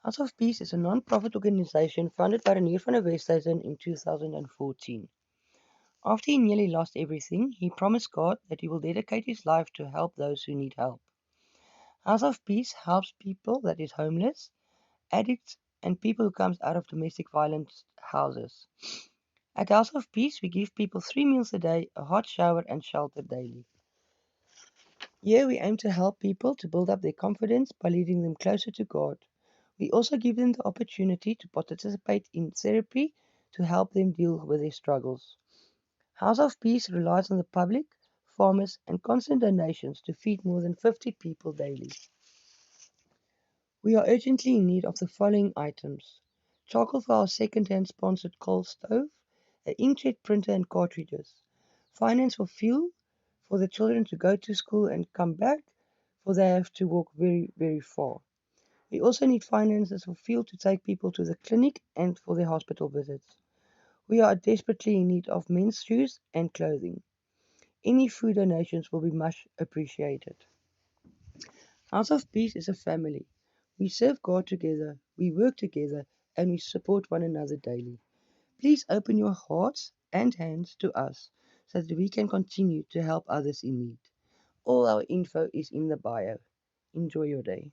House of Peace is a non-profit organization founded by Renier van der Westhuizen in 2014. After he nearly lost everything, he promised God that he will dedicate his life to help those who need help. House of Peace helps people that is homeless, addicts, and people who comes out of domestic violence houses. At House of Peace, we give people 3 meals a day, a hot shower, and shelter daily. Here, we aim to help people to build up their confidence by leading them closer to God. We also give them the opportunity to participate in therapy to help them deal with their struggles. House of Peace relies on the public, farmers, and constant donations to feed more than 50 people daily. We are urgently in need of the following items: charcoal for our second-hand sponsored coal stove, an inkjet printer and cartridges, finance for fuel for the children to go to school and come back, for they have to walk very, very far. We also need finances for fuel to take people to the clinic and for their hospital visits. We are desperately in need of men's shoes and clothing. Any food donations will be much appreciated. House of Peace is a family. We serve God together, we work together, and we support one another daily. Please open your hearts and hands to us so that we can continue to help others in need. All our info is in the bio. Enjoy your day.